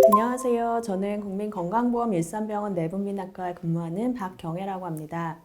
안녕하세요. 저는 국민건강보험 일산병원 내분비내과에 근무하는 박경애라고 합니다.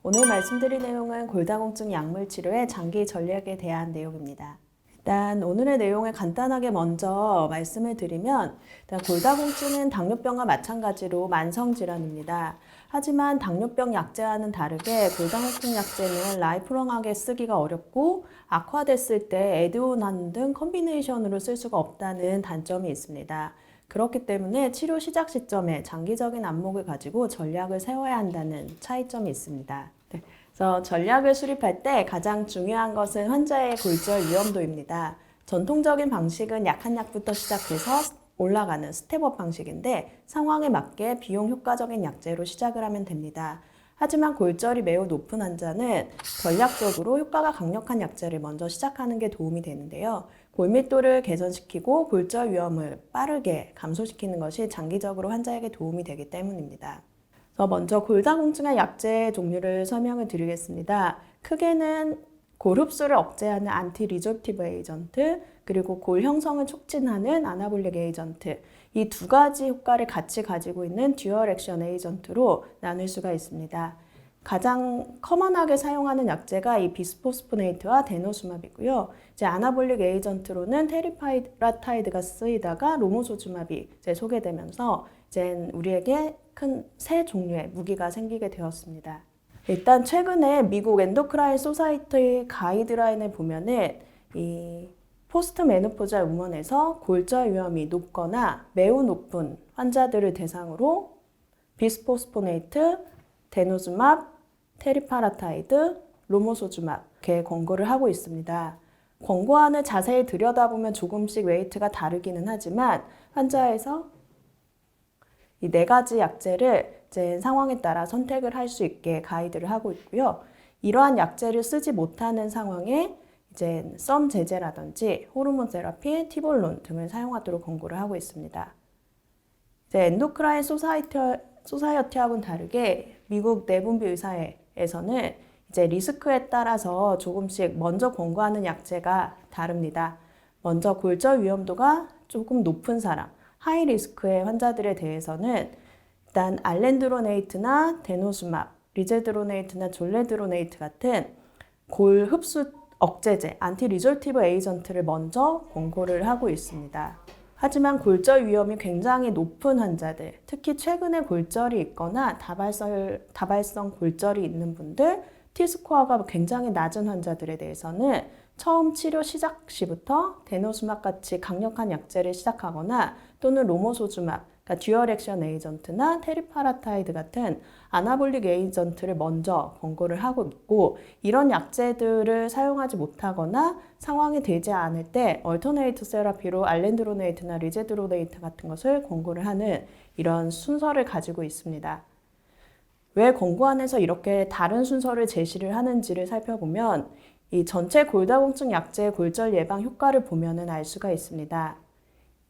오늘 말씀드릴 내용은 골다공증 약물 치료의 장기 전략에 대한 내용입니다. 일단 오늘의 내용을 간단하게 먼저 말씀을 드리면 일단 골다공증은 당뇨병과 마찬가지로 만성질환입니다. 하지만 당뇨병 약제와는 다르게 골다공증 약제는 라이프롱하게 쓰기가 어렵고 악화됐을 때 에드온환 등 컨비네이션으로 쓸 수가 없다는 단점이 있습니다. 그렇기 때문에 치료 시작 시점에 장기적인 안목을 가지고 전략을 세워야 한다는 차이점이 있습니다. 네. 그래서 전략을 수립할 때 가장 중요한 것은 환자의 골절 위험도입니다. 전통적인 방식은 약한 약부터 시작해서 올라가는 스텝업 방식인데 상황에 맞게 비용 효과적인 약제로 시작을 하면 됩니다. 하지만 골절이 매우 높은 환자는 전략적으로 효과가 강력한 약제를 먼저 시작하는 게 도움이 되는데요. 골밀도를 개선시키고 골절 위험을 빠르게 감소시키는 것이 장기적으로 환자에게 도움이 되기 때문입니다. 먼저 골다공증의 약제 종류를 설명을 드리겠습니다. 크게는 골 흡수를 억제하는 안티리졸티브 에이전트, 그리고 골 형성을 촉진하는 아나볼릭 에이전트, 이 두 가지 효과를 같이 가지고 있는 듀얼 액션 에이전트로 나눌 수가 있습니다. 가장 커먼하게 사용하는 약제가 이 비스포스포네이트와 데노스맙이고요. 이제 아나볼릭 에이전트로는 테리파라타이드가 쓰이다가 로모소주맙이 소개되면서 이제 우리에게 큰 세 종류의 무기가 생기게 되었습니다. 일단 최근에 미국 엔도크라인 소사이티 가이드라인을 보면은 이 포스트 메노포자 우먼에서 골절 위험이 높거나 매우 높은 환자들을 대상으로 비스포스포네이트, 데노즈맙, 테리파라타이드, 로모소주맙 이렇게 권고를 하고 있습니다. 권고안을 자세히 들여다보면 조금씩 웨이트가 다르기는 하지만 환자에서 이 네 가지 약제를 이제 상황에 따라 선택을 할 수 있게 가이드를 하고 있고요. 이러한 약제를 쓰지 못하는 상황에 이제 썸 제제라든지 호르몬 세라피, 티볼론 등을 사용하도록 권고를 하고 있습니다. 이제 엔도크라인 소사이어티하고는 다르게 미국 내분비 의사회에서는 이제 리스크에 따라서 조금씩 먼저 권고하는 약제가 다릅니다. 먼저 골절 위험도가 조금 높은 사람, 하이 리스크의 환자들에 대해서는 일단 알렌드로네이트나 데노스맙, 리제드로네이트나 졸레드로네이트 같은 골 흡수 억제제, 안티리졸티브 에이전트를 먼저 권고를 하고 있습니다. 하지만 골절 위험이 굉장히 높은 환자들, 특히 최근에 골절이 있거나 다발성 골절이 있는 분들, T스코어가 굉장히 낮은 환자들에 대해서는 처음 치료 시작 시부터 데노스맙 같이 강력한 약제를 시작하거나 또는 로모소주맙, 그러니까 듀얼 액션 에이전트나 테리파라타이드 같은 아나볼릭 에이전트를 먼저 권고를 하고 있고, 이런 약제들을 사용하지 못하거나 상황이 되지 않을 때 얼터네이트 세라피로 알렌드로네이트나 리제드로네이트 같은 것을 권고를 하는 이런 순서를 가지고 있습니다. 왜 권고안에서 이렇게 다른 순서를 제시를 하는지를 살펴보면 이 전체 골다공증 약제의 골절 예방 효과를 보면은 알 수가 있습니다.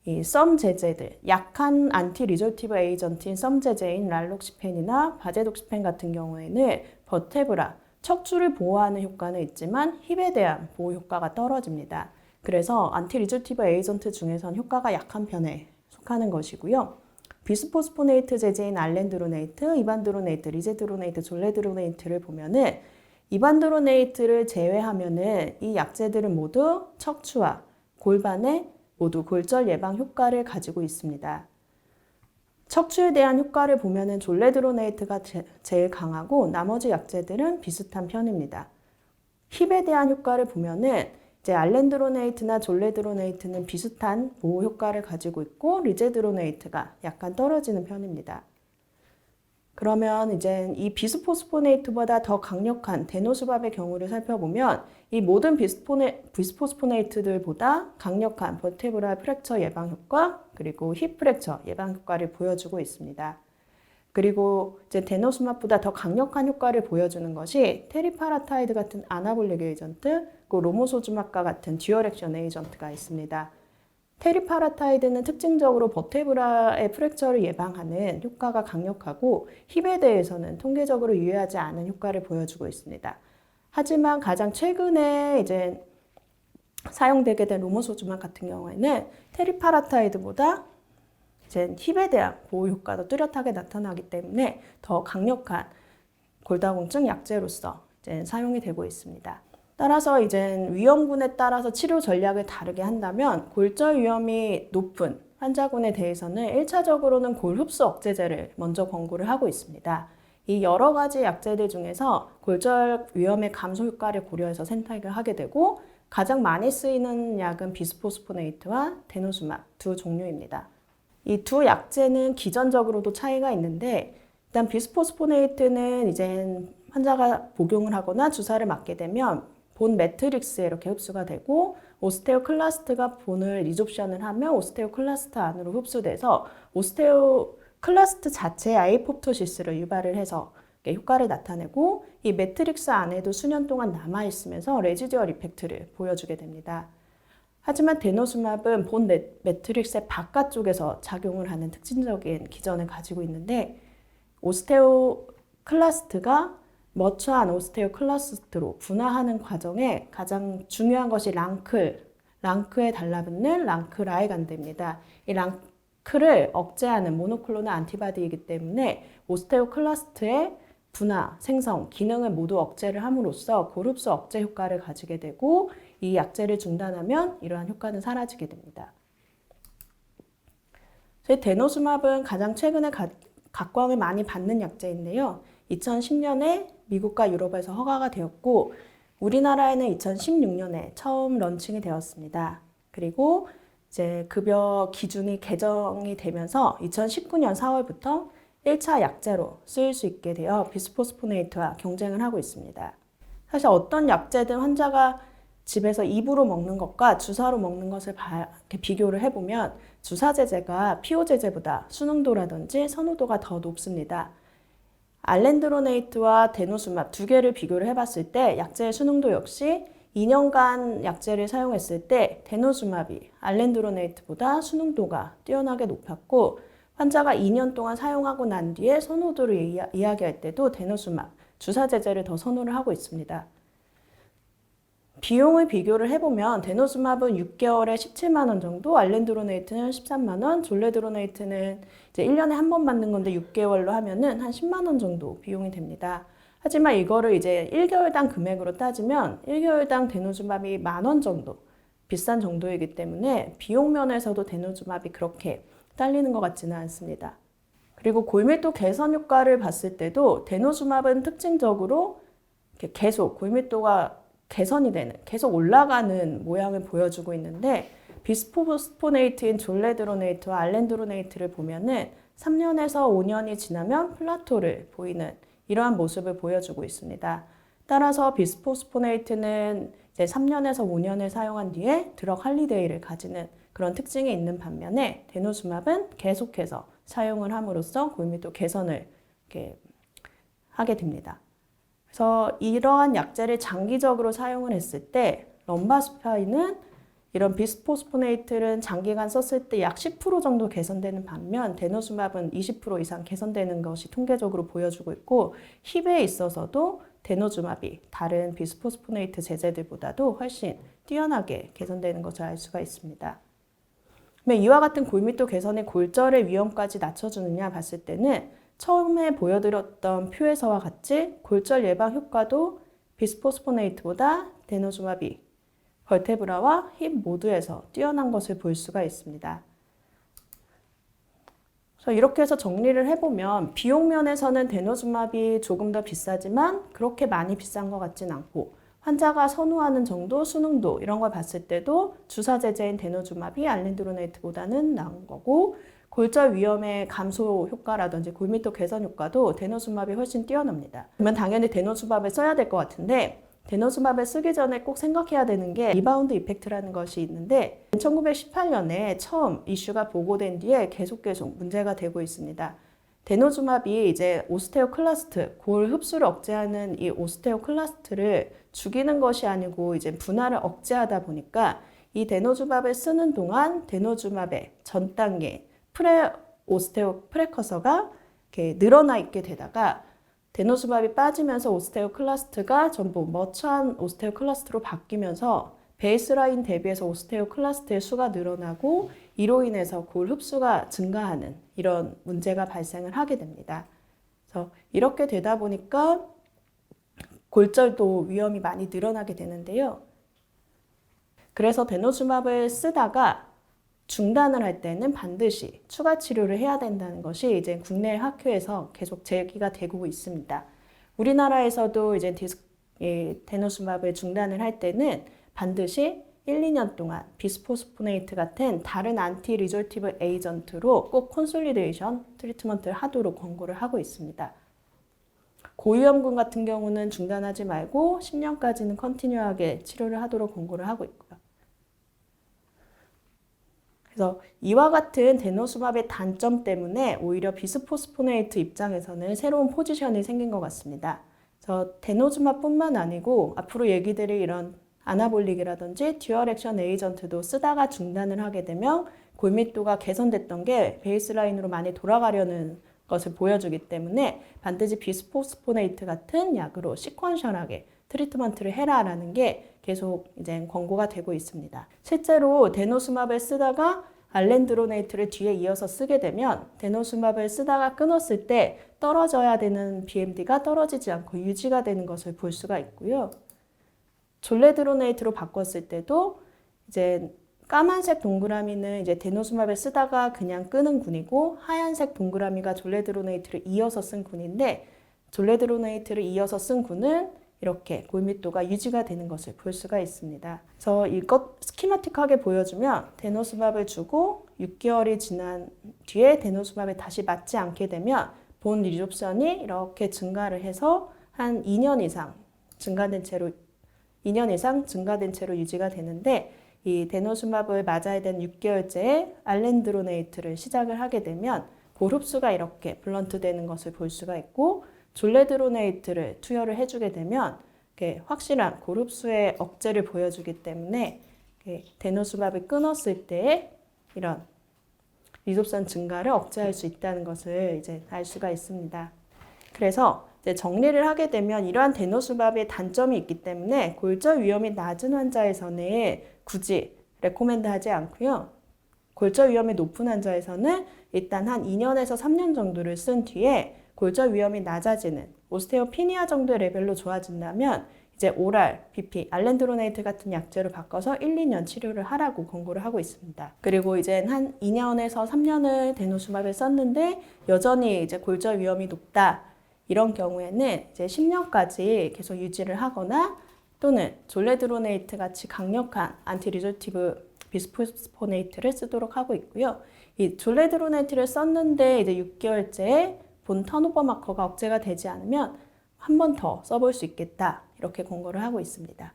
이 썸 제제들, 약한 안티리졸티브 에이전트인 썸 제제인 랄록시펜이나 바제독시펜 같은 경우에는 버테브라, 척추를 보호하는 효과는 있지만 힙에 대한 보호 효과가 떨어집니다. 그래서 안티리졸티브 에이전트 중에선 효과가 약한 편에 속하는 것이고요. 비스포스포네이트 제제인 알렌드로네이트, 이반드로네이트, 리제드로네이트, 졸레드로네이트를 보면은 이반드로네이트를 제외하면은 이 약제들은 모두 척추와 골반에 모두 골절 예방 효과를 가지고 있습니다. 척추에 대한 효과를 보면은 졸레드로네이트가 제일 강하고 나머지 약제들은 비슷한 편입니다. 힙에 대한 효과를 보면은 이제 알렌드로네이트나 졸레드로네이트는 비슷한 보호 효과를 가지고 있고 리제드로네이트가 약간 떨어지는 편입니다. 그러면 이제 이 비스포스포네이트보다 더 강력한 데노스밥의 경우를 살펴보면 이 모든 비스포스포네이트들보다 강력한 버테브랄 프랙처 예방 효과 그리고 힙 프랙처 예방 효과를 보여주고 있습니다. 그리고 이제 데노스맙보다 더 강력한 효과를 보여주는 것이 테리파라타이드 같은 아나볼릭 에이전트, 그 로모소주맙과 같은 듀얼 액션 에이전트가 있습니다. 테리파라타이드는 특징적으로 버테브라의 프랙처를 예방하는 효과가 강력하고 힙에 대해서는 통계적으로 유효하지 않은 효과를 보여주고 있습니다. 하지만 가장 최근에 이제 사용되게 된 로모소주맙 같은 경우에는 테리파라타이드보다 이제 힙에 대한 보호 효과도 뚜렷하게 나타나기 때문에 더 강력한 골다공증 약제로서 이제 사용이 되고 있습니다. 따라서 이제 위험군에 따라서 치료 전략을 다르게 한다면 골절 위험이 높은 환자군에 대해서는 1차적으로는 골 흡수 억제제를 먼저 권고를 하고 있습니다. 이 여러 가지 약제들 중에서 골절 위험의 감소 효과를 고려해서 선택을 하게 되고 가장 많이 쓰이는 약은 비스포스포네이트와 데노수맙 두 종류입니다. 이 두 약제는 기전적으로도 차이가 있는데 일단 비스포스포네이트는 이제 환자가 복용을 하거나 주사를 맞게 되면 본 매트릭스에 이렇게 흡수가 되고 오스테오클라스트가 본을 리졸션을 하면 오스테오클라스트 안으로 흡수돼서 오스테오클라스트 자체의 아이포토시스를 유발을 해서 효과를 나타내고 이 매트릭스 안에도 수년 동안 남아있으면서 레지듀얼 이펙트를 보여주게 됩니다. 하지만 데노수맙은 본 매트릭스의 바깥쪽에서 작용을 하는 특징적인 기전을 가지고 있는데 오스테오클라스트가 머처한 오스테오클라스트로 분화하는 과정에 가장 중요한 것이 랑크에 달라붙는 랑크라이간드입니다. 이 랑크를 억제하는 모노클로널 안티바디이기 때문에 오스테오클라스트의 분화, 생성, 기능을 모두 억제를 함으로써 골흡수 억제 효과를 가지게 되고 이 약제를 중단하면 이러한 효과는 사라지게 됩니다. 데노수맙은 가장 최근에 각광을 많이 받는 약제인데요. 2010년에 미국과 유럽에서 허가가 되었고 우리나라에는 2016년에 처음 런칭이 되었습니다. 그리고 이제 급여 기준이 개정이 되면서 2019년 4월부터 1차 약제로 쓰일 수 있게 되어 비스포스포네이트와 경쟁을 하고 있습니다. 사실 어떤 약제든 환자가 집에서 입으로 먹는 것과 주사로 먹는 것을 이렇게 비교를 해보면 주사제제가 피오제제보다 수능도라든지 선호도가 더 높습니다. 알렌드로네이트와 데노수맙 두 개를 비교를 해봤을 때 약제의 수능도 역시 2년간 약제를 사용했을 때 데노수맙이 알렌드로네이트보다 수능도가 뛰어나게 높았고 환자가 2년 동안 사용하고 난 뒤에 선호도를 이야기할 때도 데노수맙, 주사제제를 더 선호를 하고 있습니다. 비용을 비교를 해보면 데노수맙은 6개월에 17만 원 정도, 알렌드로네이트는 13만 원, 졸레드로네이트는 이제 1년에 한 번 받는 건데 6개월로 하면은 한 10만 원 정도 비용이 됩니다. 하지만 이거를 이제 1개월당 금액으로 따지면 1개월당 데노수맙이 10,000원 정도 비싼 정도이기 때문에 비용 면에서도 데노수맙이 그렇게 딸리는 것 같지는 않습니다. 그리고 골밀도 개선 효과를 봤을 때도 데노수맙은 특징적으로 이렇게 계속 골밀도가 개선이 되는, 계속 올라가는 모양을 보여주고 있는데 비스포스포네이트인 졸레드로네이트와 알렌드로네이트를 보면은 3년에서 5년이 지나면 플라토를 보이는 이러한 모습을 보여주고 있습니다. 따라서 비스포스포네이트는 이제 3년에서 5년을 사용한 뒤에 드럭 할리데이를 가지는 그런 특징이 있는 반면에 데노수맙은 계속해서 사용을 함으로써 골밀도 개선을 이렇게 하게 됩니다. 그래서 이러한 약제를 장기적으로 사용을 했을 때 럼바스파인은 이런 비스포스포네이트를 장기간 썼을 때 약 10% 정도 개선되는 반면 데노수맙은 20% 이상 개선되는 것이 통계적으로 보여주고 있고 힙에 있어서도 데노수맙이 다른 비스포스포네이트 제제들보다도 훨씬 뛰어나게 개선되는 것을 알 수가 있습니다. 이와 같은 골밀도 개선의 골절의 위험까지 낮춰주느냐 봤을 때는 처음에 보여드렸던 표에서와 같이 골절 예방 효과도 비스포스포네이트보다 데노수맙이 벌테브라와 힙 모두에서 뛰어난 것을 볼 수가 있습니다. 그래서 이렇게 해서 정리를 해보면 비용 면에서는 데노수맙이 조금 더 비싸지만 그렇게 많이 비싼 것 같진 않고 환자가 선호하는 정도, 수능도 이런 걸 봤을 때도 주사제제인 데노수맙이 알렌드로네이트보다는 나은 거고 골절 위험의 감소 효과라든지 골밀도 개선 효과도 데노수맙이 훨씬 뛰어납니다. 그러면 당연히 데노수맙을 써야 될 것 같은데 데노수맙을 쓰기 전에 꼭 생각해야 되는 게 리바운드 이펙트라는 것이 있는데 1918년에 처음 이슈가 보고된 뒤에 계속 문제가 되고 있습니다. 데노수맙이 이제 오스테오클라스트, 골 흡수를 억제하는 이 오스테오클라스트를 죽이는 것이 아니고 이제 분화를 억제하다 보니까 이 데노수맙을 쓰는 동안 데노수맙의 전 단계 오스테오 프레커서가 이렇게 늘어나 있게 되다가 데노수맙이 빠지면서 오스테오클라스트가 전부 머처한 오스테오클라스트로 바뀌면서 베이스라인 대비해서 오스테오클라스트의 수가 늘어나고 이로 인해서 골 흡수가 증가하는 이런 문제가 발생을 하게 됩니다. 그래서 이렇게 되다 보니까 골절도 위험이 많이 늘어나게 되는데요. 그래서 데노스마브를 쓰다가 중단을 할 때는 반드시 추가 치료를 해야 된다는 것이 이제 국내 학회에서 계속 제기가 되고 있습니다. 우리나라에서도 이제 데노스마브를 중단을 할 때는 반드시 1, 2년 동안 비스포스포네이트 같은 다른 안티 리졸티브 에이전트로 꼭 콘솔리데이션 트리트먼트를 하도록 권고를 하고 있습니다. 고위험군 같은 경우는 중단하지 말고 10년까지는 컨티뉴하게 치료를 하도록 권고를 하고 있고요. 그래서 이와 같은 데노스마브의 단점 때문에 오히려 비스포스포네이트 입장에서는 새로운 포지션이 생긴 것 같습니다. 그래서 데노스마브뿐만 아니고 앞으로 얘기 드릴 이런 아나볼릭이라든지 듀얼 액션 에이전트도 쓰다가 중단을 하게 되면 골밀도가 개선됐던 게 베이스라인으로 많이 돌아가려는 것을 보여주기 때문에 반드시 비스포스포네이트 같은 약으로 시퀀셜하게 트리트먼트를 해라라는 게 계속 이제 권고가 되고 있습니다. 실제로 데노스마브를 쓰다가 알렌드로네이트를 뒤에 이어서 쓰게 되면 데노스마브를 쓰다가 끊었을 때 떨어져야 되는 BMD가 떨어지지 않고 유지가 되는 것을 볼 수가 있고요. 졸레드로네이트로 바꿨을 때도 이제 까만색 동그라미는 이제 데노스마브를 쓰다가 그냥 끄는 군이고 하얀색 동그라미가 졸레드로네이트를 이어서 쓴 군인데 졸레드로네이트를 이어서 쓴 군은 이렇게 골밀도가 유지가 되는 것을 볼 수가 있습니다. 그래서 이것 스키마틱하게 보여주면 데노스마브를 주고 6개월이 지난 뒤에 데노스마브에 다시 맞지 않게 되면 본 리졸션이 이렇게 증가를 해서 한 2년 이상 증가된 채로 유지가 되는데 이 데노스마브를 맞아야 되는 6개월째에 알렌드로네이트를 시작을 하게 되면 골 흡수가 이렇게 블런트 되는 것을 볼 수가 있고 졸레드로네이트를 투여를 해주게 되면 확실한 골 흡수의 억제를 보여주기 때문에 데노스마브를 끊었을 때 이런 리졸션 증가를 억제할 수 있다는 것을 이제 알 수가 있습니다. 그래서 이제 정리를 하게 되면 이러한 데노스마브의 단점이 있기 때문에 골절 위험이 낮은 환자에서는 굳이 레코멘드하지 않고요. 골절 위험이 높은 환자에서는 일단 한 2년에서 3년 정도를 쓴 뒤에 골절 위험이 낮아지는 오스테오피니아 정도의 레벨로 좋아진다면 이제 오랄, BP, 알렌드로네이트 같은 약제로 바꿔서 1, 2년 치료를 하라고 권고를 하고 있습니다. 그리고 이제 한 2년에서 3년을 데노스마브를 썼는데 여전히 이제 골절 위험이 높다. 이런 경우에는 이제 10년까지 계속 유지를 하거나 또는 졸레드로네이트 같이 강력한 안티리졸티브 비스포스포네이트를 쓰도록 하고 있고요. 이 졸레드로네이트를 썼는데 이제 6개월째에 본 턴오버 마커가 억제가 되지 않으면 한 번 더 써볼 수 있겠다. 이렇게 권고를 하고 있습니다.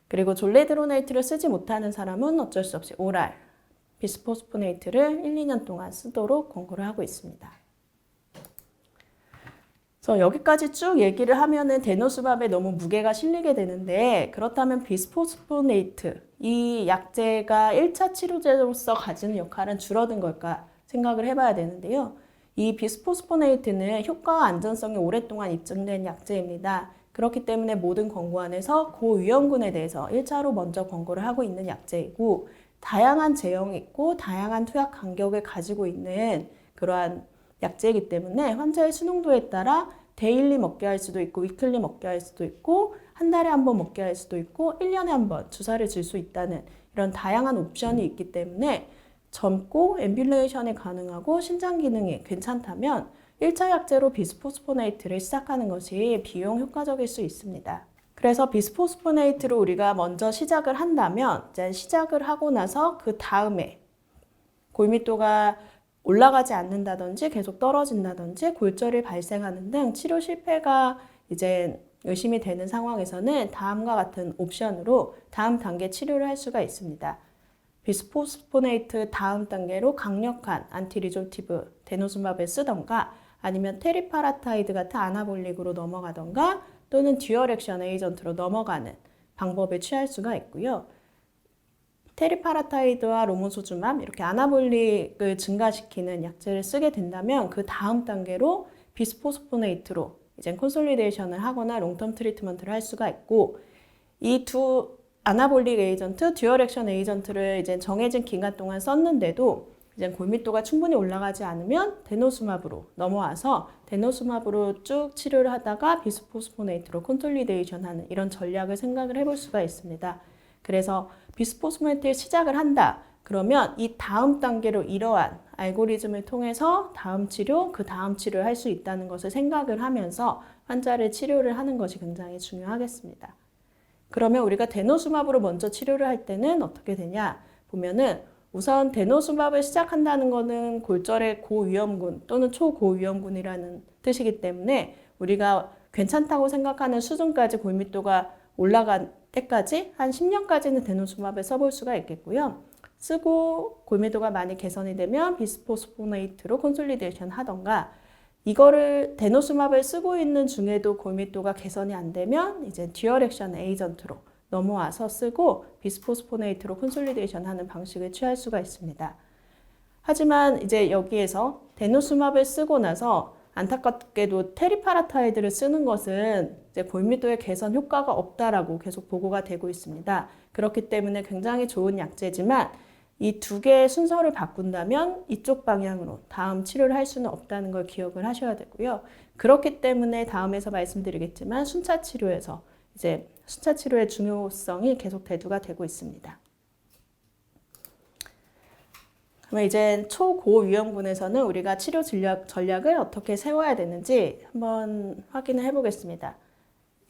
그리고 졸레드로네이트를 쓰지 못하는 사람은 어쩔 수 없이 오랄, 비스포스포네이트를 1, 2년 동안 쓰도록 권고를 하고 있습니다. 그래서 여기까지 쭉 얘기를 하면은 데노스마브에 너무 무게가 실리게 되는데 그렇다면 비스포스포네이트, 이 약제가 1차 치료제로서 가지는 역할은 줄어든 걸까 생각을 해봐야 되는데요. 이 비스포스포네이트는 효과와 안전성이 오랫동안 입증된 약제입니다. 그렇기 때문에 모든 권고안에서 고위험군에 대해서 1차로 먼저 권고를 하고 있는 약제이고 다양한 제형이 있고 다양한 투약 간격을 가지고 있는 그러한 약제이기 때문에 환자의 수능도에 따라 데일리 먹게 할 수도 있고 위클리 먹게 할 수도 있고 한 달에 한 번 먹게 할 수도 있고 1년에 한 번 주사를 줄 수 있다는 이런 다양한 옵션이 있기 때문에 젊고 앰뷸레이션이 가능하고 신장 기능이 괜찮다면 1차 약제로 비스포스포네이트를 시작하는 것이 비용 효과적일 수 있습니다. 그래서 비스포스포네이트로 우리가 먼저 시작을 한다면 이제 시작을 하고 나서 그 다음에 골밀도가 올라가지 않는다든지 계속 떨어진다든지 골절이 발생하는 등 치료 실패가 이제 의심이 되는 상황에서는 다음과 같은 옵션으로 다음 단계 치료를 할 수가 있습니다. 비스포스포네이트 다음 단계로 강력한 안티리졸티브 데노스마브를 쓰던가 아니면 테리파라타이드 같은 아나볼릭으로 넘어가던가 또는 듀얼 액션 에이전트로 넘어가는 방법을 취할 수가 있고요. 테리파라타이드와 로모소주맘 이렇게 아나볼릭을 증가시키는 약제를 쓰게 된다면 그 다음 단계로 비스포스포네이트로 이제 콘솔리데이션을 하거나 롱텀 트리트먼트를 할 수가 있고 이 두 아나볼릭 에이전트, 듀얼 액션 에이전트를 이제 정해진 기간 동안 썼는데도 이제 골밀도가 충분히 올라가지 않으면 데노스마브로 넘어와서 데노스마브로 쭉 치료를 하다가 비스포스포네이트로 콘솔리데이션하는 이런 전략을 생각을 해볼 수가 있습니다. 그래서 비스포스포네이트를 시작을 한다. 그러면 이 다음 단계로 이러한 알고리즘을 통해서 다음 치료, 그 다음 치료를 할 수 있다는 것을 생각을 하면서 환자를 치료를 하는 것이 굉장히 중요하겠습니다. 그러면 우리가 데노스마브로 먼저 치료를 할 때는 어떻게 되냐? 보면은 우선 데노스마브를 시작한다는 것은 골절의 고위험군 또는 초고위험군이라는 뜻이기 때문에 우리가 괜찮다고 생각하는 수준까지 골밀도가 올라간 때까지 한 10년까지는 데노스마브를 써볼 수가 있겠고요. 쓰고 골밀도가 많이 개선이 되면 비스포스포네이트로 콘솔리데이션 하던가 이거를 데노스마브를 쓰고 있는 중에도 골밀도가 개선이 안 되면 이제 듀얼 액션 에이전트로 넘어와서 쓰고 비스포스포네이트로 콘솔리데이션 하는 방식을 취할 수가 있습니다. 하지만 이제 여기에서 데노스마브를 쓰고 나서 안타깝게도 테리파라타이드를 쓰는 것은 이제 골밀도의 개선 효과가 없다라고 계속 보고가 되고 있습니다. 그렇기 때문에 굉장히 좋은 약제지만 이 두 개의 순서를 바꾼다면 이쪽 방향으로 다음 치료를 할 수는 없다는 걸 기억을 하셔야 되고요. 그렇기 때문에 다음에서 말씀드리겠지만 순차 치료에서 이제 순차 치료의 중요성이 계속 대두가 되고 있습니다. 그러면 이제 초고위험군에서는 우리가 치료 전략을 어떻게 세워야 되는지 한번 확인을 해보겠습니다.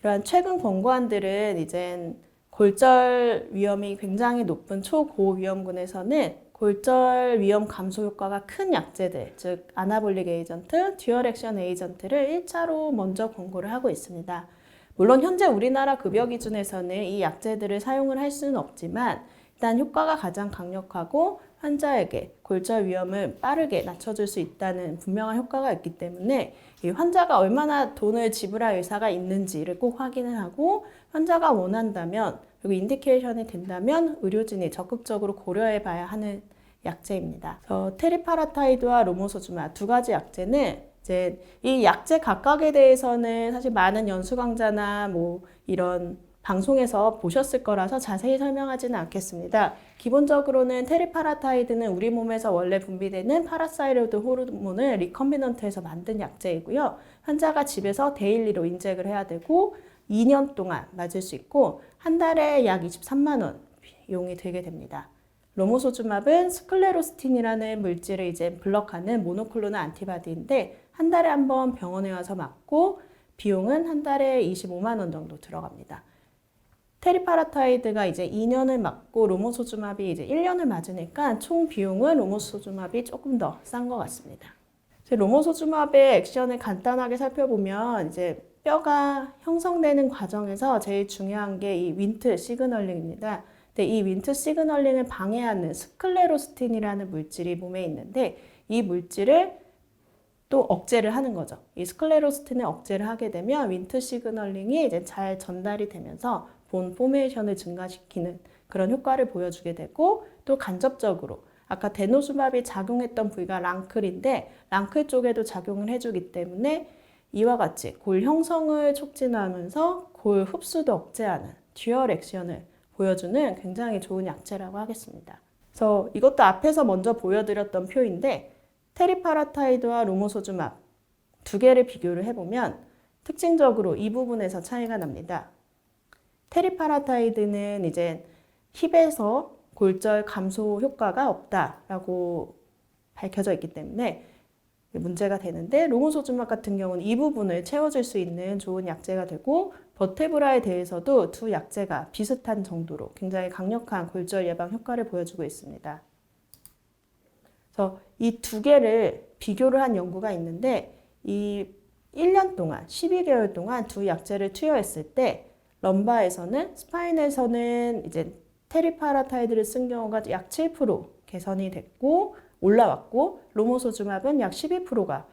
이러한 최근 권고안들은 이제 골절 위험이 굉장히 높은 초고위험군에서는 골절 위험 감소 효과가 큰 약제들, 즉 아나볼릭 에이전트, 듀얼 액션 에이전트를 1차로 먼저 권고를 하고 있습니다. 물론 현재 우리나라 급여 기준에서는 이 약제들을 사용을 할 수는 없지만 일단 효과가 가장 강력하고 환자에게 골절 위험을 빠르게 낮춰줄 수 있다는 분명한 효과가 있기 때문에 이 환자가 얼마나 돈을 지불할 의사가 있는지를 꼭 확인을 하고 환자가 원한다면 그리고 인디케이션이 된다면 의료진이 적극적으로 고려해 봐야 하는 약제입니다. 테리파라타이드와 로모소주마 두 가지 약제는 이제 이 약제 각각에 대해서는 사실 많은 연수 강좌나 뭐 이런 방송에서 보셨을 거라서 자세히 설명하지는 않겠습니다. 기본적으로는 테리파라타이드는 우리 몸에서 원래 분비되는 파라사이로드 호르몬을 리컴비넌트에서 만든 약제이고요. 환자가 집에서 데일리로 인젝을 해야 되고 2년 동안 맞을 수 있고 한 달에 약 23만 원 비용이 들게 됩니다. 로모소주맙은 스클레로스틴이라는 물질을 이제 블럭하는 모노클로널 안티바디인데 한 달에 한 번 병원에 와서 맞고 비용은 한 달에 25만 원 정도 들어갑니다. 테리파라타이드가 이제 2년을 맞고 로모소주맙이 이제 1년을 맞으니까 총 비용은 로모소주맙이 조금 더 싼 것 같습니다. 로모소주맙의 액션을 간단하게 살펴보면 이제 뼈가 형성되는 과정에서 제일 중요한 게 이 윈트 시그널링입니다. 근데 이 윈트 시그널링을 방해하는 스클레로스틴이라는 물질이 몸에 있는데 이 물질을 또 억제를 하는 거죠. 이 스클레로스틴을 억제를 하게 되면 윈트 시그널링이 이제 잘 전달이 되면서 본 포메이션을 증가시키는 그런 효과를 보여주게 되고 또 간접적으로 아까 데노스맙이 작용했던 부위가 랑클인데 랑클 쪽에도 작용을 해주기 때문에 이와 같이 골 형성을 촉진하면서 골 흡수도 억제하는 듀얼 액션을 보여주는 굉장히 좋은 약제라고 하겠습니다. 그래서 이것도 앞에서 먼저 보여드렸던 표인데 테리파라타이드와 로모소주맙 두 개를 비교를 해보면 특징적으로 이 부분에서 차이가 납니다. 테리파라타이드는 이제 힙에서 골절 감소 효과가 없다라고 밝혀져 있기 때문에 문제가 되는데 로모소주맙 같은 경우는 이 부분을 채워줄 수 있는 좋은 약제가 되고 버테브라에 대해서도 두 약제가 비슷한 정도로 굉장히 강력한 골절 예방 효과를 보여주고 있습니다. 그래서 이 두 개를 비교를 한 연구가 있는데 이 1년 동안 12개월 동안 두 약제를 투여했을 때 럼바에서는 스파인에서는 이제 테리파라타이드를 쓴 경우가 약 7% 개선이 됐고 올라왔고 로모소주맙은 약 12%가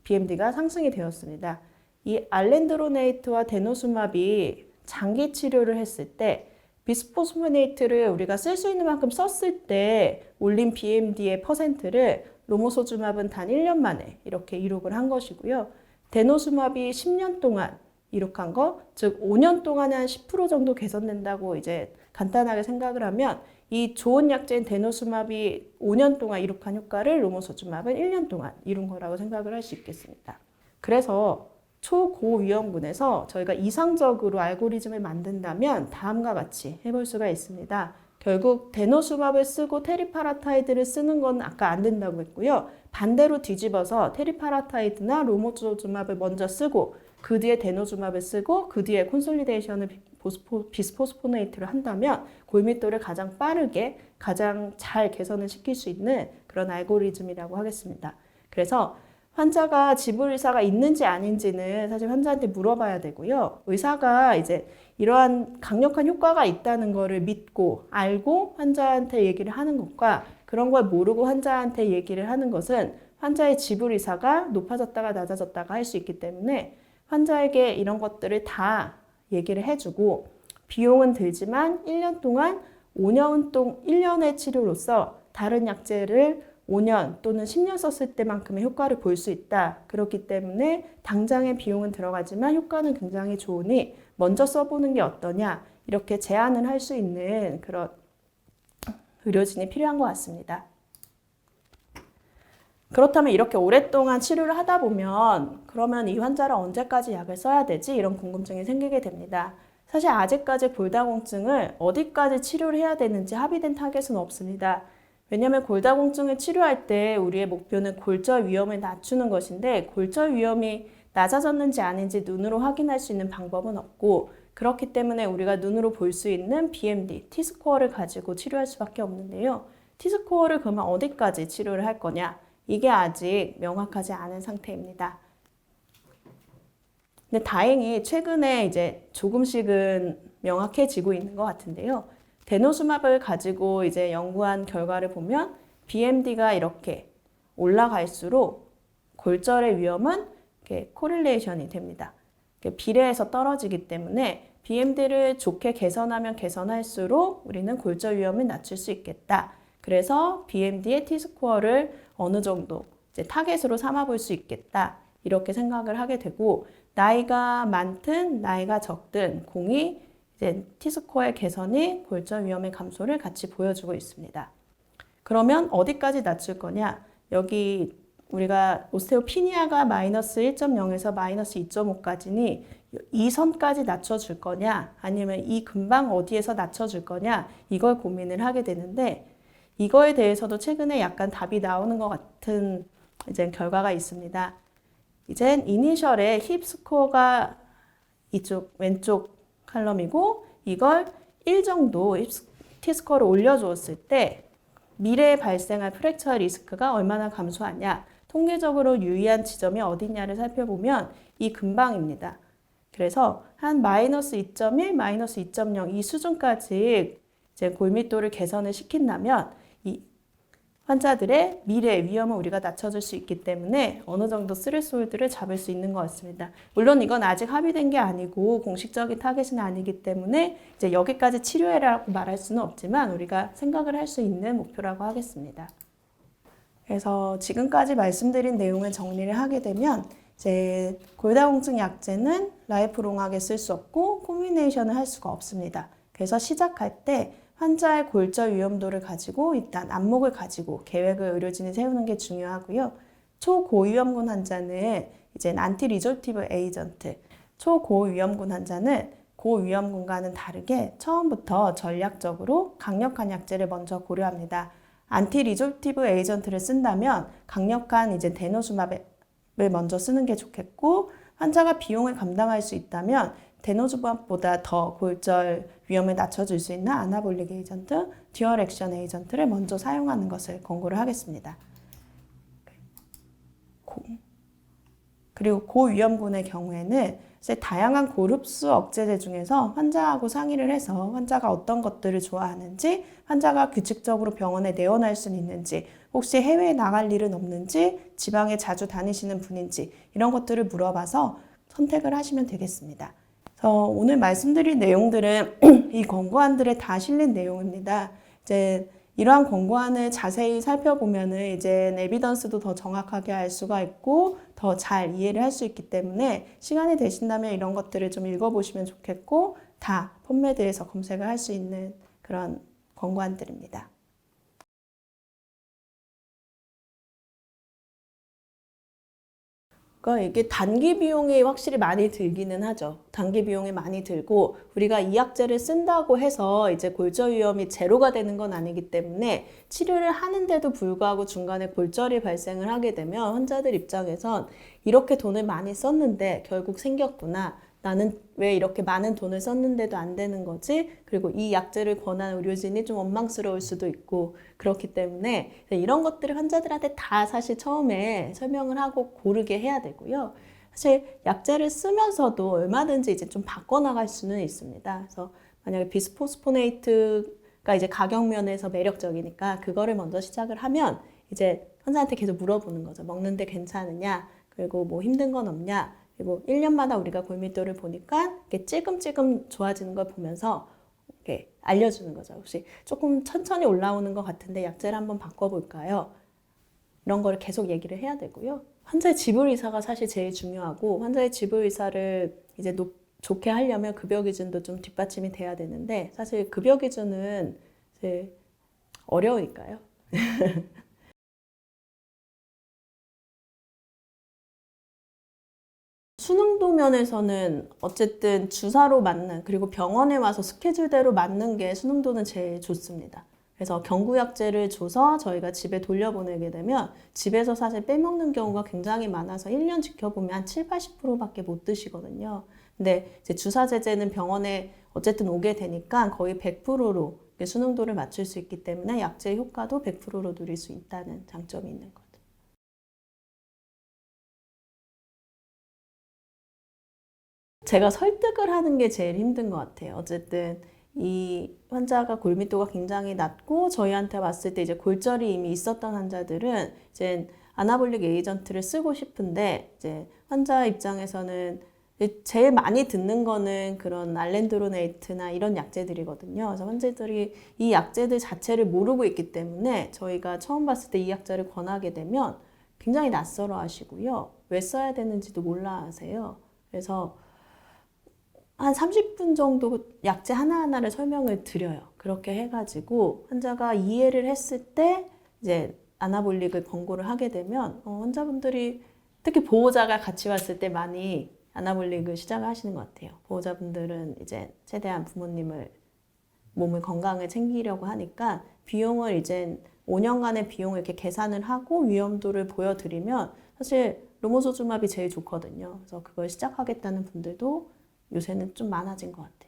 BMD가 상승이 되었습니다. 이 알렌드로네이트와 데노스맙이 장기 치료를 했을 때 비스포스포네이트를 우리가 쓸 수 있는 만큼 썼을 때 올린 BMD의 퍼센트를 로모소주맙은 단 1년 만에 이렇게 이룩을 한 것이고요. 데노스맙이 10년 동안 이룩한 거, 즉 5년 동안에 한 10% 정도 개선된다고 이제 간단하게 생각을 하면 이 좋은 약제인 데노스마비 5년 동안 이룩한 효과를 로모소주마브는 1년 동안 이룬 거라고 생각을 할 수 있겠습니다. 그래서 초고위험군에서 저희가 이상적으로 알고리즘을 만든다면 다음과 같이 해볼 수가 있습니다. 결국 데노스마브를 쓰고 테리파라타이드를 쓰는 건 아까 안 된다고 했고요. 반대로 뒤집어서 테리파라타이드나 로모소주마브를 먼저 쓰고 그 뒤에 데노스마브를 쓰고 그 뒤에 콘솔리데이션을 비스포스포네이트를 한다면 골밀도를 가장 빠르게 가장 잘 개선을 시킬 수 있는 그런 알고리즘이라고 하겠습니다. 그래서 환자가 지불 의사가 있는지 아닌지는 사실 환자한테 물어봐야 되고요. 의사가 이제 이러한 강력한 효과가 있다는 거를 믿고 알고 환자한테 얘기를 하는 것과 그런 걸 모르고 환자한테 얘기를 하는 것은 환자의 지불 의사가 높아졌다가 낮아졌다가 할 수 있기 때문에 환자에게 이런 것들을 다 얘기를 해주고 비용은 들지만 1년 동안 1년의 치료로서 다른 약제를 5년 또는 10년 썼을 때만큼의 효과를 볼 수 있다. 그렇기 때문에 당장의 비용은 들어가지만 효과는 굉장히 좋으니 먼저 써보는 게 어떠냐 이렇게 제안을 할 수 있는 그런 의료진이 필요한 것 같습니다. 그렇다면 이렇게 오랫동안 치료를 하다 보면 그러면 이 환자를 언제까지 약을 써야 되지? 이런 궁금증이 생기게 됩니다. 사실 아직까지 골다공증을 어디까지 치료를 해야 되는지 합의된 타겟은 없습니다. 왜냐하면 골다공증을 치료할 때 우리의 목표는 골절 위험을 낮추는 것인데 골절 위험이 낮아졌는지 아닌지 눈으로 확인할 수 있는 방법은 없고 그렇기 때문에 우리가 눈으로 볼 수 있는 BMD, T스코어를 가지고 치료할 수밖에 없는데요. T스코어를 그러면 어디까지 치료를 할 거냐? 이게 아직 명확하지 않은 상태입니다. 근데 다행히 최근에 이제 조금씩은 명확해지고 있는 것 같은데요. 데노스마브를 가지고 이제 연구한 결과를 보면 BMD가 이렇게 올라갈수록 골절의 위험은 이렇게 코릴레이션이 됩니다. 비례해서 떨어지기 때문에 BMD를 좋게 개선하면 개선할수록 우리는 골절 위험을 낮출 수 있겠다. 그래서 BMD의 T스코어를 어느 정도 이제 타겟으로 삼아볼 수 있겠다. 이렇게 생각을 하게 되고 나이가 많든 나이가 적든 공이 이제 T스코어의 개선이 골절 위험의 감소를 같이 보여주고 있습니다. 그러면 어디까지 낮출 거냐? 여기 우리가 오스테오피니아가 마이너스 1.0에서 마이너스 2.5까지니 이 선까지 낮춰줄 거냐? 아니면 이 근방 어디에서 낮춰줄 거냐? 이걸 고민을 하게 되는데 이거에 대해서도 최근에 약간 답이 나오는 것 같은 이제 결과가 있습니다. 이젠 이니셜의 힙 스코어가 이쪽 왼쪽 칼럼이고 이걸 1 정도 T스코어를 올려주었을 때 미래에 발생할 프랙처 리스크가 얼마나 감소하냐 통계적으로 유의한 지점이 어디냐를 살펴보면 이 근방입니다. 그래서 한 마이너스 2.1, 마이너스 2.0 이 수준까지 이제 골밀도를 개선을 시킨다면 이 환자들의 미래 위험을 우리가 낮춰줄 수 있기 때문에 어느 정도 스레스홀드를 잡을 수 있는 것 같습니다. 물론 이건 아직 합의된 게 아니고 공식적인 타겟은 아니기 때문에 이제 여기까지 치료해라고 말할 수는 없지만 우리가 생각을 할 수 있는 목표라고 하겠습니다. 그래서 지금까지 말씀드린 내용을 정리를 하게 되면 이제 골다공증 약제는 라이프롱하게 쓸 수 없고 콤비네이션을 할 수가 없습니다. 그래서 시작할 때 환자의 골절 위험도를 가지고 일단 안목을 가지고 계획을 의료진이 세우는 게 중요하고요. 초고위험군 환자는 이제 안티리졸티브 에이전트, 초고위험군 환자는 고위험군과는 다르게 처음부터 전략적으로 강력한 약제를 먼저 고려합니다. 안티리졸티브 에이전트를 쓴다면 강력한 이제 데노스마브를 먼저 쓰는 게 좋겠고 환자가 비용을 감당할 수 있다면 데노스마브보다 더 골절 위험을 낮춰줄 수 있는 아나볼릭 에이전트, 듀얼 액션 에이전트를 먼저 사용하는 것을 권고를 하겠습니다. 그리고 고위험군의 경우에는 다양한 고흡수 억제제 중에서 환자하고 상의를 해서 환자가 어떤 것들을 좋아하는지, 환자가 규칙적으로 병원에 내원할 수 있는지, 혹시 해외에 나갈 일은 없는지, 지방에 자주 다니시는 분인지 이런 것들을 물어봐서 선택을 하시면 되겠습니다. 그래서 오늘 말씀드린 내용들은 이 권고안들에 다 실린 내용입니다. 이제 이러한 권고안을 자세히 살펴보면은 이제 에비던스도 더 정확하게 알 수가 있고 더 잘 이해를 할 수 있기 때문에 시간이 되신다면 이런 것들을 좀 읽어보시면 좋겠고 다 펌메드에서 검색을 할 수 있는 그런 권고안들입니다. 그러니까 이게 단기 비용이 확실히 많이 들기는 하죠. 단기 비용이 많이 들고 우리가 이 약제를 쓴다고 해서 이제 골절 위험이 제로가 되는 건 아니기 때문에 치료를 하는데도 불구하고 중간에 골절이 발생을 하게 되면 환자들 입장에선 이렇게 돈을 많이 썼는데 결국 생겼구나. 나는 왜 이렇게 많은 돈을 썼는데도 안 되는 거지? 그리고 이 약제를 권한 의료진이 좀 원망스러울 수도 있고 그렇기 때문에 이런 것들을 환자들한테 다 사실 처음에 설명을 하고 고르게 해야 되고요. 사실 약제를 쓰면서도 얼마든지 이제 좀 바꿔나갈 수는 있습니다. 그래서 만약에 비스포스포네이트가 이제 가격 면에서 매력적이니까 그거를 먼저 시작을 하면 이제 환자한테 계속 물어보는 거죠. 먹는데 괜찮으냐? 그리고 뭐 힘든 건 없냐? 그리고 1년마다 우리가 골밀도를 보니까 이렇게 찔끔찔끔 좋아지는 걸 보면서 이렇게 알려주는 거죠. 혹시 조금 천천히 올라오는 것 같은데 약제를 한번 바꿔볼까요? 이런 거를 계속 얘기를 해야 되고요. 환자의 지불 의사가 사실 제일 중요하고 환자의 지불 의사를 이제 좋게 하려면 급여 기준도 좀 뒷받침이 돼야 되는데 사실 급여 기준은 이제 어려우니까요. 수능도 면에서는 어쨌든 주사로 맞는 그리고 병원에 와서 스케줄대로 맞는 게 수능도는 제일 좋습니다. 그래서 경구약제를 줘서 저희가 집에 돌려보내게 되면 집에서 사실 빼먹는 경우가 굉장히 많아서 1년 지켜보면 한 7, 80%밖에 못 드시거든요. 근데 이제 주사제제는 병원에 어쨌든 오게 되니까 거의 100%로 수능도를 맞출 수 있기 때문에 약제 효과도 100%로 누릴 수 있다는 장점이 있는 거죠. 제가 설득을 하는 게 제일 힘든 것 같아요. 어쨌든 이 환자가 골밀도가 굉장히 낮고 저희한테 왔을 때 이제 골절이 이미 있었던 환자들은 이제 아나볼릭 에이전트를 쓰고 싶은데 이제 환자 입장에서는 제일 많이 듣는 거는 그런 알렌드로네이트나 이런 약제들이거든요. 그래서 환자들이 이 약제들 자체를 모르고 있기 때문에 저희가 처음 봤을 때 이 약제를 권하게 되면 굉장히 낯설어 하시고요. 왜 써야 되는지도 몰라 하세요. 그래서 한 30분 정도 약제 하나하나를 설명을 드려요. 그렇게 해가지고 환자가 이해를 했을 때 이제 아나볼릭을 권고를 하게 되면 환자분들이 특히 보호자가 같이 왔을 때 많이 아나볼릭을 시작을 하시는 것 같아요. 보호자분들은 이제 최대한 부모님을 몸을 건강을 챙기려고 하니까 비용을 이제 5년간의 비용을 이렇게 계산을 하고 위험도를 보여드리면 사실 로모소주맙이 제일 좋거든요. 그래서 그걸 시작하겠다는 분들도 요새는 좀 많아진 것 같아요.